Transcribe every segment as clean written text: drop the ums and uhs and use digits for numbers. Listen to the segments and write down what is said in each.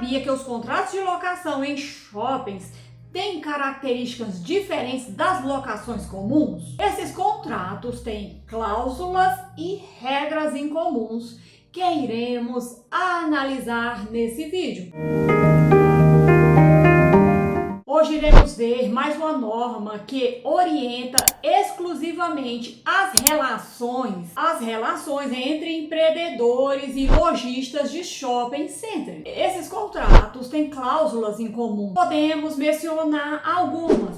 sabia que os contratos de locação em shoppings têm características diferentes das locações comuns? Esses contratos têm cláusulas e regras incomuns que iremos analisar nesse vídeo. Hoje iremos ver mais uma norma que orienta exclusivamente as relações entre empreendedores e lojistas de shopping center. Esses contratos têm cláusulas em comum. Podemos mencionar algumas.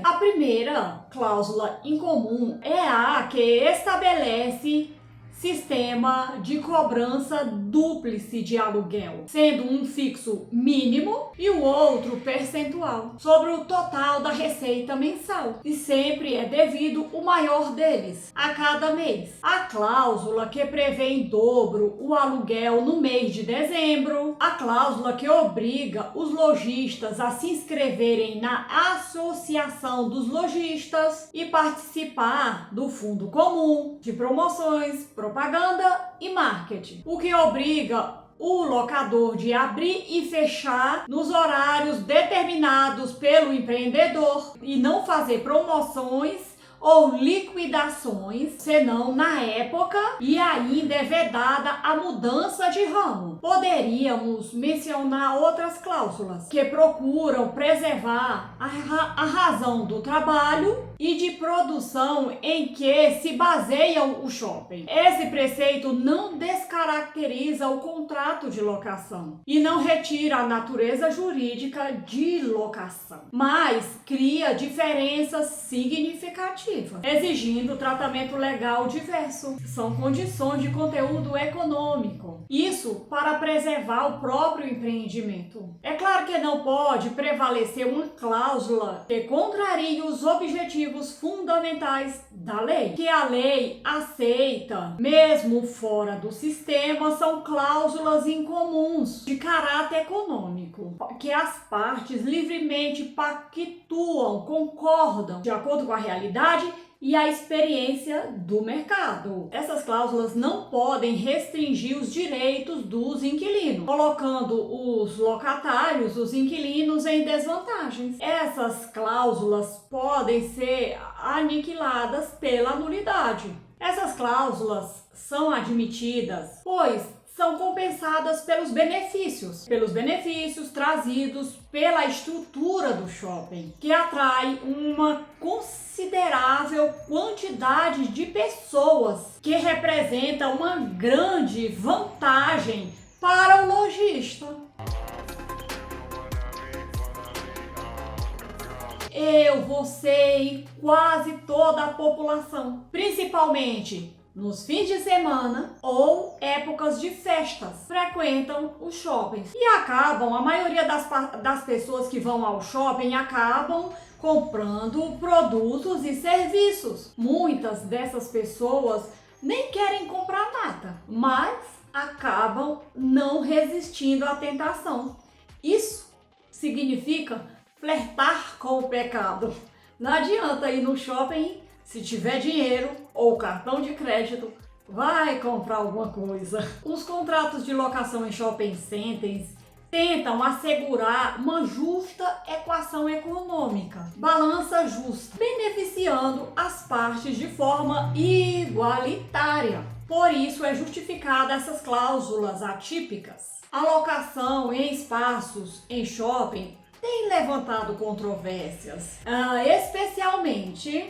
A primeira cláusula em comum é a que estabelece sistema de cobrança dúplice de aluguel, sendo um fixo mínimo e o outro percentual sobre o total da receita mensal, e sempre é devido o maior deles a cada mês. A cláusula que prevê em dobro o aluguel no mês de dezembro, a cláusula que obriga os lojistas a se inscreverem na Associação dos Lojistas e participar do Fundo Comum de Promoções, propaganda e marketing, o que obriga o locador de abrir e fechar nos horários determinados pelo empreendedor e não fazer promoções ou liquidações, senão na época, e ainda é vedada a mudança de ramo. Poderíamos mencionar outras cláusulas que procuram preservar a razão do trabalho e de produção em que se baseia o shopping. Esse preceito não descaracteriza o contrato de locação e não retira a natureza jurídica de locação, mas cria diferenças significativas, exigindo tratamento legal diverso. São condições de conteúdo econômico. Isso para preservar o próprio empreendimento. É claro que não pode prevalecer uma cláusula que contrarie os objetivos fundamentais da lei. Que a lei aceita, mesmo fora do sistema, são cláusulas incomuns de caráter econômico, que as partes livremente pactuam, concordam, de acordo com a realidade e a experiência do mercado. Essas cláusulas não podem restringir os direitos dos inquilinos, colocando os locatários, os inquilinos, em desvantagens. Essas cláusulas podem ser aniquiladas pela nulidade. Essas cláusulas são admitidas, pois são compensadas pelos benefícios trazidos pela estrutura do shopping, que atrai uma considerável quantidade de pessoas, que representa uma grande vantagem para o lojista. Você e quase toda a população, principalmente nos fins de semana ou épocas de festas, frequentam os shoppings e a maioria das pessoas que vão ao shopping acabam comprando produtos e serviços. Muitas dessas pessoas nem querem comprar nada, mas acabam não resistindo à tentação. Isso significa flertar com o pecado. Não adianta ir no shopping. Se tiver dinheiro ou cartão de crédito, vai comprar alguma coisa. Os contratos de locação em shopping centers tentam assegurar uma justa equação econômica, balança justa, beneficiando as partes de forma igualitária. Por isso é justificada essas cláusulas atípicas. A locação em espaços em shopping tem levantado controvérsias,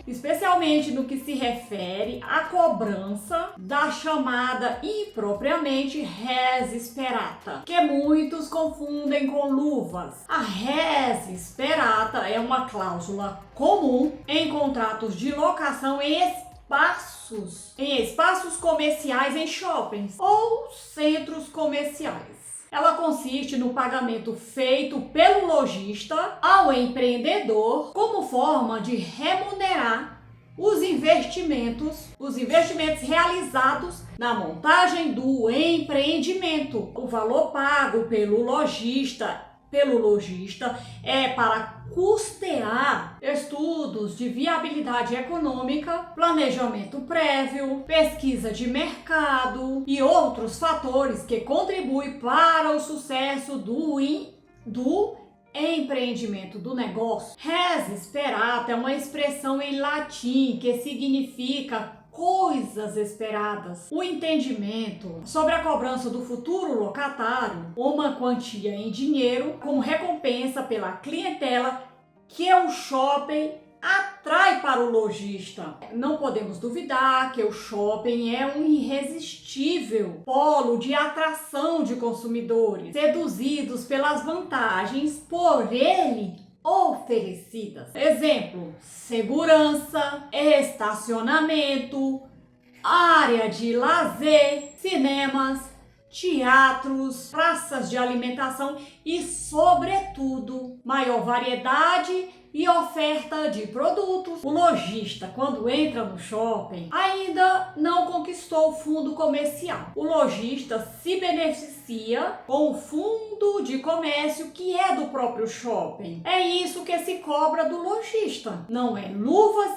especialmente no que se refere à cobrança da chamada impropriamente res esperata, que muitos confundem com luvas. A res esperata é uma cláusula comum em contratos de locação em espaços comerciais em shoppings ou centros comerciais. Ela consiste no pagamento feito pelo lojista ao empreendedor como forma de remunerar os investimentos realizados na montagem do empreendimento. O valor pago pelo lojista pelo lojista é para custear estudos de viabilidade econômica, planejamento prévio, pesquisa de mercado e outros fatores que contribuem para o sucesso do empreendimento, do negócio. Res esperata é uma expressão em latim que significa coisas esperadas. O entendimento sobre a cobrança do futuro locatário, uma quantia em dinheiro, como recompensa pela clientela que o shopping atrai para o lojista. Não podemos duvidar que o shopping é um irresistível polo de atração de consumidores, seduzidos pelas vantagens por ele oferecidas. Exemplo: segurança, estacionamento, área de lazer, cinemas, teatros, praças de alimentação e, sobretudo, maior variedade e oferta de produtos. O lojista, quando entra no shopping, ainda não conquistou o fundo comercial. O lojista se beneficia com o fundo de comércio que é do próprio shopping. É isso que se cobra do lojista. Não é luvas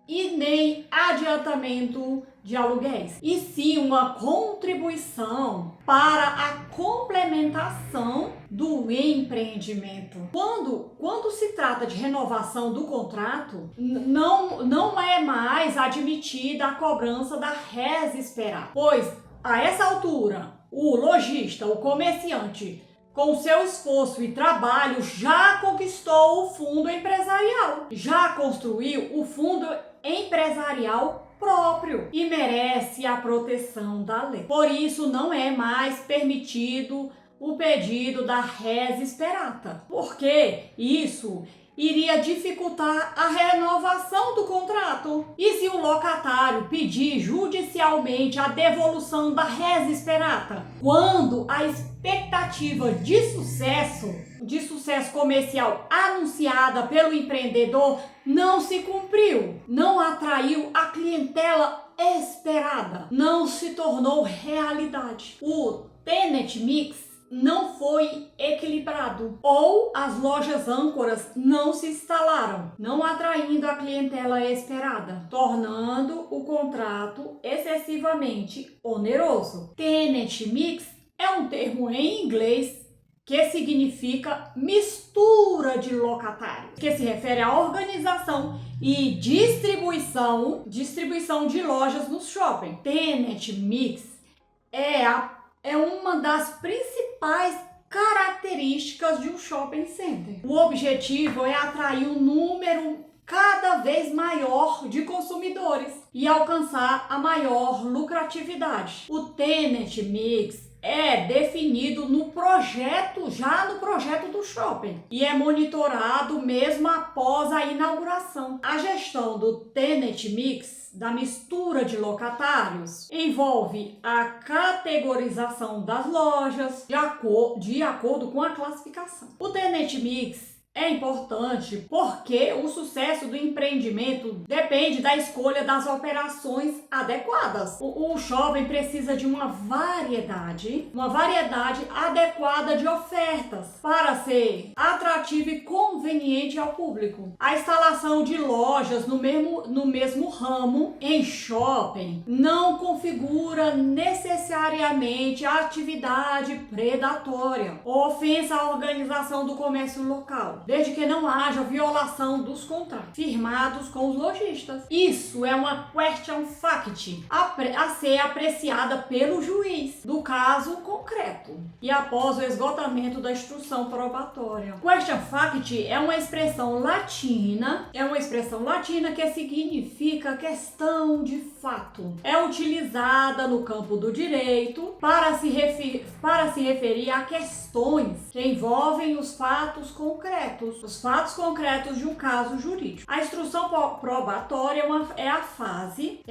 e nem adiantamento de aluguéis, e sim uma contribuição para a complementação do empreendimento. Quando se trata de renovação do contrato, não é mais admitida a cobrança da res esperata, pois a essa altura o lojista, o comerciante, com seu esforço e trabalho, já conquistou o fundo empresarial, já construiu o fundo empresarial próprio e merece a proteção da lei. Por isso, não é mais permitido o pedido da res esperata, porque isso iria dificultar a renovação do contrato. E se o locatário pedir judicialmente a devolução da res esperata, quando a expectativa de sucesso comercial anunciada pelo empreendedor não se cumpriu, não atraiu a clientela esperada, não se tornou realidade, o tenant mix não foi equilibrado, ou as lojas âncoras não se instalaram, não atraindo a clientela esperada, tornando o contrato excessivamente oneroso. Tenant mix é um termo em inglês que significa mistura de locatários, que se refere à organização e distribuição de lojas no shopping. Tenant mix é uma das principais características de um shopping center. O objetivo é atrair um número cada vez maior de consumidores e alcançar a maior lucratividade. O tenant mix é definido já no projeto do shopping e é monitorado mesmo após a inauguração. A gestão do tenant mix, da mistura de locatários, envolve a categorização das lojas de acordo com a classificação. O tenant mix é importante porque o sucesso do empreendimento depende da escolha das operações adequadas. O shopping precisa de uma variedade adequada de ofertas para ser atrativo e conveniente ao público. A instalação de lojas no mesmo ramo em shopping não configura necessariamente a atividade predatória ou ofensa à organização do comércio local, desde que não haja violação dos contratos firmados com os lojistas. Isso é uma question fact a ser apreciada pelo juiz do caso concreto e após o esgotamento da instrução probatória. Question fact é uma expressão latina que significa questão de fato. É utilizada no campo do direito para se referir a questões que envolvem os fatos concretos de um caso jurídico. A instrução probatória é a fase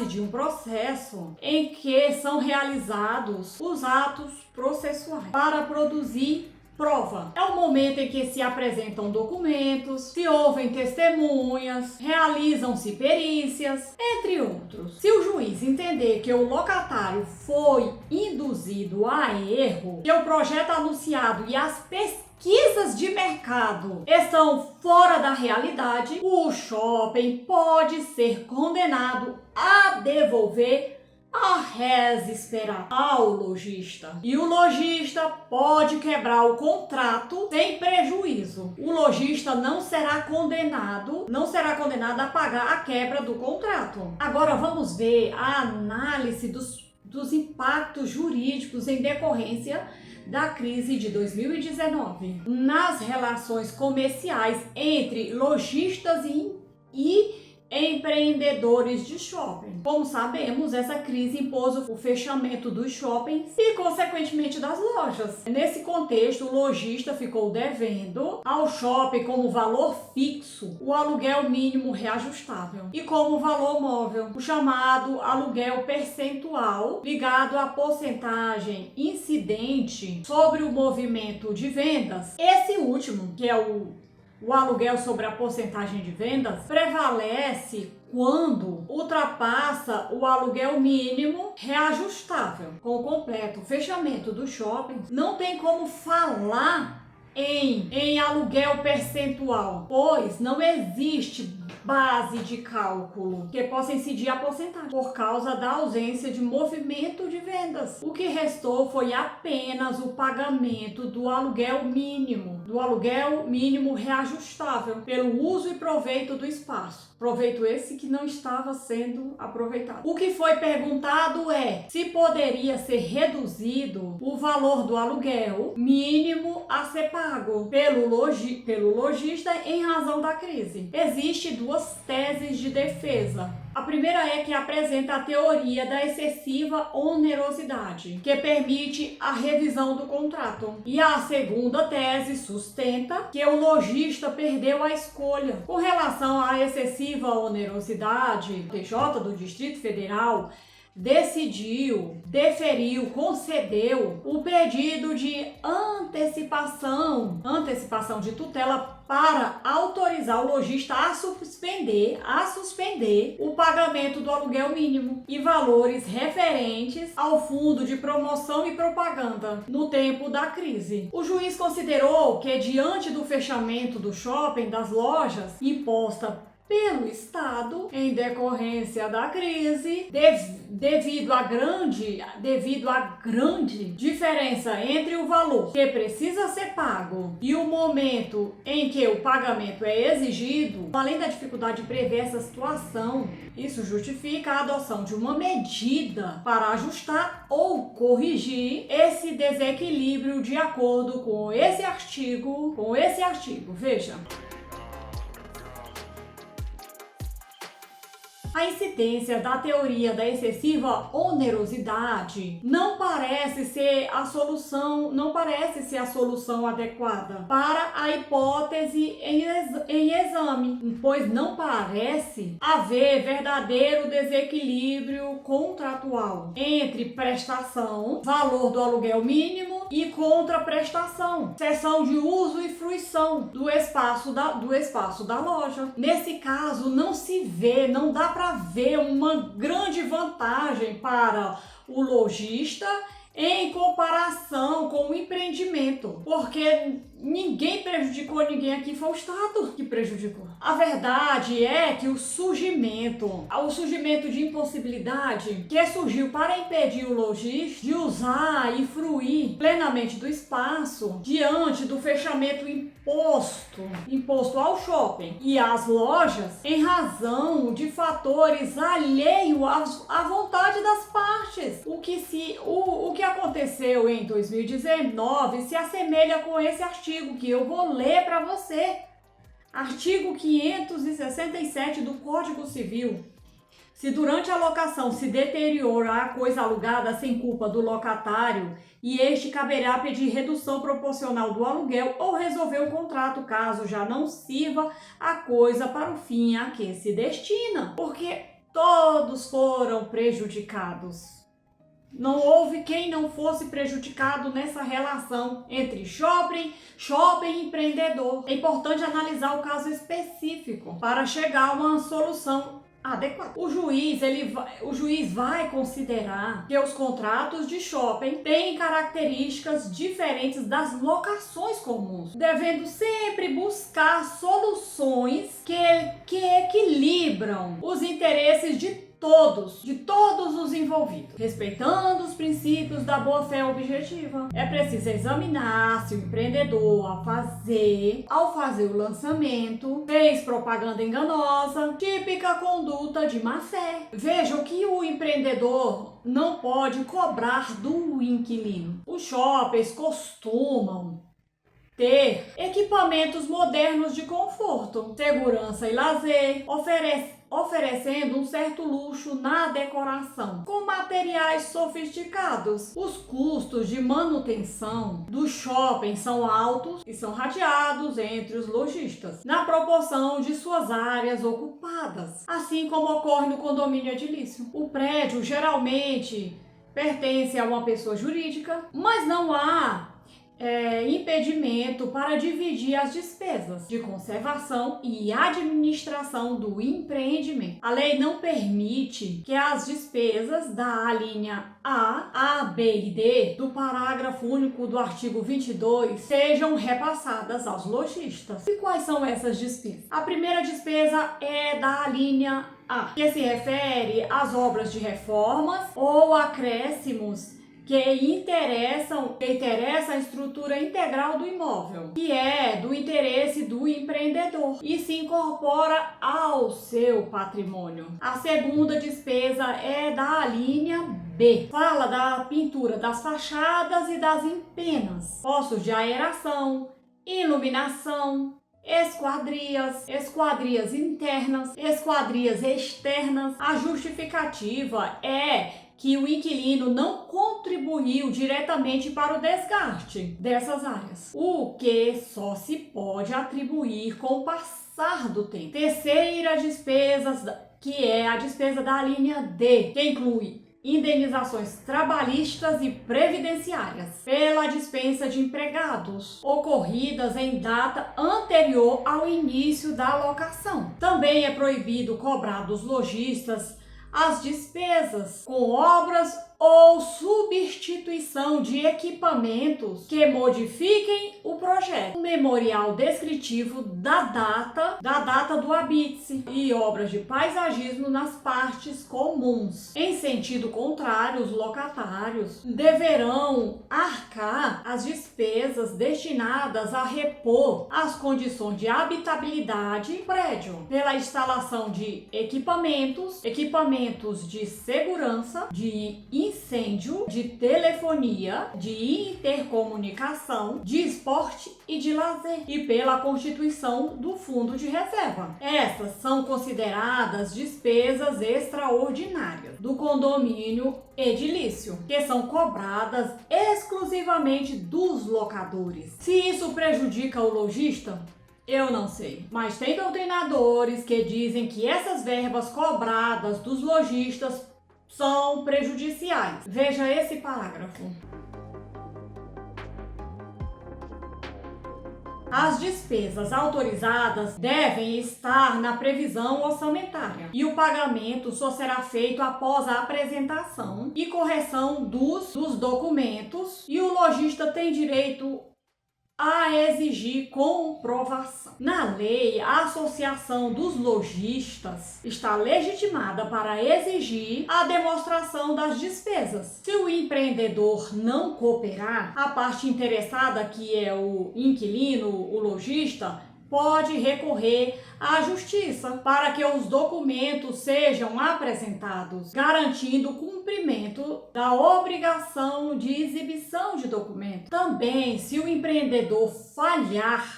de um processo em que são realizados os atos processuais para produzir prova. É o momento em que se apresentam documentos, se ouvem testemunhas, realizam-se perícias, entre outros. Se o juiz entender que o locatário foi induzido a erro, que o projeto anunciado e as pesquisas pesquisas de mercado estão fora da realidade, o shopping pode ser condenado a devolver a res esperada ao lojista. E o lojista pode quebrar o contrato sem prejuízo. O lojista não será condenado a pagar a quebra do contrato. Agora vamos ver a análise dos impactos jurídicos em decorrência da crise de 2019 nas relações comerciais entre lojistas e empreendedores de shopping. Como sabemos, essa crise impôs o fechamento dos shoppings e, consequentemente, das lojas. Nesse contexto, o lojista ficou devendo ao shopping como valor fixo o aluguel mínimo reajustável e como valor móvel o chamado aluguel percentual, ligado à porcentagem incidente sobre o movimento de vendas. Esse último, que é o aluguel sobre a porcentagem de vendas, prevalece quando ultrapassa o aluguel mínimo reajustável. Com o completo fechamento do shopping, não tem como falar em aluguel percentual, pois não existe base de cálculo que possa incidir a porcentagem por causa da ausência de movimento de vendas. O que restou foi apenas o pagamento do aluguel mínimo reajustável pelo uso e proveito do espaço. Proveito esse que não estava sendo aproveitado. O que foi perguntado é se poderia ser reduzido o valor do aluguel mínimo a ser pago pelo lojista em razão da crise. Existem duas teses de defesa. A primeira é que apresenta a teoria da excessiva onerosidade, que permite a revisão do contrato. E a segunda tese sustenta que o lojista perdeu a escolha. Com relação à excessiva onerosidade, o TJ do Distrito Federal concedeu o pedido de antecipação de tutela para autorizar o lojista a suspender o pagamento do aluguel mínimo e valores referentes ao Fundo de Promoção e Propaganda no tempo da crise. O juiz considerou que, diante do fechamento do shopping, das lojas, imposta pelo Estado em decorrência da crise, devido à grande diferença entre o valor que precisa ser pago e o momento em que o pagamento é exigido, além da dificuldade de prever essa situação, isso justifica a adoção de uma medida para ajustar ou corrigir esse desequilíbrio de acordo com esse artigo. Veja. A incidência da teoria da excessiva onerosidade não parece ser a solução adequada para a hipótese em exame, pois não parece haver verdadeiro desequilíbrio contratual entre prestação, valor do aluguel mínimo, e contraprestação, cessão de uso e fruição do espaço da loja. Nesse caso, não dá para ver uma grande vantagem para o lojista em comparação com o empreendimento, porque ninguém prejudicou ninguém aqui, foi o Estado que prejudicou. A verdade é que o surgimento de impossibilidade que surgiu para impedir o lojista de usar e fruir plenamente do espaço diante do fechamento imposto ao shopping e às lojas em razão de fatores alheios à vontade das partes. O que aconteceu em 2019 se assemelha com esse artigo que eu vou ler para você. Artigo 567 do Código Civil. Se durante a locação se deteriorar a coisa alugada sem culpa do locatário, e este caberá pedir redução proporcional do aluguel ou resolver o contrato, caso já não sirva a coisa para o fim a que se destina. Porque todos foram prejudicados. Não houve quem não fosse prejudicado nessa relação entre shopping e empreendedor. É importante analisar o caso específico para chegar a uma solução adequado. O juiz vai considerar que os contratos de shopping têm características diferentes das locações comuns, devendo sempre buscar soluções que equilibram os interesses de todos os envolvidos, respeitando os princípios da boa-fé objetiva. É preciso examinar se o empreendedor, ao fazer o lançamento, fez propaganda enganosa, típica conduta de má-fé. Vejam que o empreendedor não pode cobrar do inquilino. Os shoppings costumam ter equipamentos modernos de conforto, segurança e lazer, oferecendo um certo luxo na decoração, com materiais sofisticados. Os custos de manutenção do shopping são altos e são rateados entre os lojistas, na proporção de suas áreas ocupadas, assim como ocorre no condomínio edilício. O prédio geralmente pertence a uma pessoa jurídica, mas não há impedimento para dividir as despesas de conservação e administração do empreendimento. A lei não permite que as despesas da linha A, B e D do parágrafo único do artigo 22 sejam repassadas aos lojistas. E quais são essas despesas? A primeira despesa é da linha A, que se refere às obras de reformas ou acréscimos que interessam a estrutura integral do imóvel, que é do interesse do empreendedor e se incorpora ao seu patrimônio. A segunda despesa é da linha B. Fala da pintura das fachadas e das empenas, postos de aeração, iluminação, esquadrias internas, esquadrias externas. A justificativa é que o inquilino não contribuiu diretamente para o desgaste dessas áreas, o que só se pode atribuir com o passar do tempo. Terceira despesa, que é a despesa da linha D, que inclui indenizações trabalhistas e previdenciárias pela dispensa de empregados ocorridas em data anterior ao início da locação. Também é proibido cobrar dos lojistas as despesas com obras ou substituição de equipamentos que modifiquem o projeto. Um memorial descritivo da data do habite-se e obras de paisagismo nas partes comuns. Em sentido contrário, os locatários deverão arcar as despesas destinadas a repor as condições de habitabilidade do prédio pela instalação de equipamentos de segurança, de incêndio, de telefonia, de intercomunicação, de esporte e de lazer, e pela constituição do fundo de reserva. Essas são consideradas despesas extraordinárias do condomínio edilício, que são cobradas exclusivamente dos locadores. Se isso prejudica o lojista, eu não sei, mas tem doutrinadores que dizem que essas verbas cobradas dos lojistas são prejudiciais. Veja esse parágrafo. As despesas autorizadas devem estar na previsão orçamentária e o pagamento só será feito após a apresentação e correção dos documentos, e o lojista tem direito a exigir comprovação. Na lei, a Associação dos Lojistas está legitimada para exigir a demonstração das despesas. Se o empreendedor não cooperar, a parte interessada, que é o inquilino, o lojista, pode recorrer à justiça para que os documentos sejam apresentados, garantindo o cumprimento da obrigação de exibição de documentos. Também, se o empreendedor falhar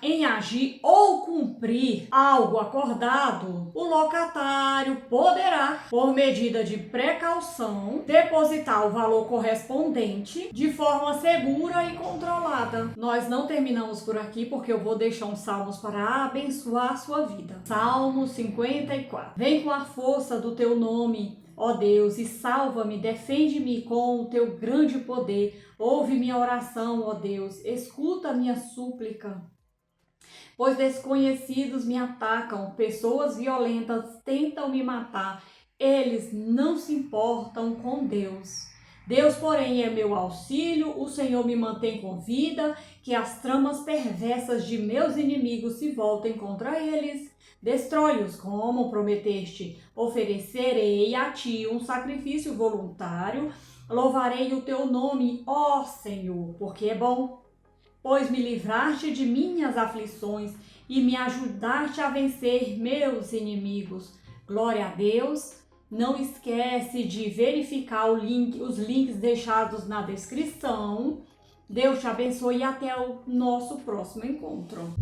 em agir ou cumprir algo acordado, o locatário poderá, por medida de precaução, depositar o valor correspondente de forma segura e controlada. Nós não terminamos por aqui, porque eu vou deixar uns salmos para abençoar a sua vida. Salmo 54. Vem com a força do teu nome, ó Deus, e salva-me, defende-me com o teu grande poder. Ouve minha oração, ó Deus, escuta minha súplica. Pois desconhecidos me atacam, pessoas violentas tentam me matar. Eles não se importam com Deus. Deus, porém, é meu auxílio, o Senhor me mantém com vida, que as tramas perversas de meus inimigos se voltem contra eles. Destrói-os como prometeste. Oferecerei a ti um sacrifício voluntário. Louvarei o teu nome, ó Senhor, porque é bom. Pois me livraste de minhas aflições e me ajudaste a vencer meus inimigos. Glória a Deus. Não esquece de verificar os links deixados na descrição. Deus te abençoe e até o nosso próximo encontro.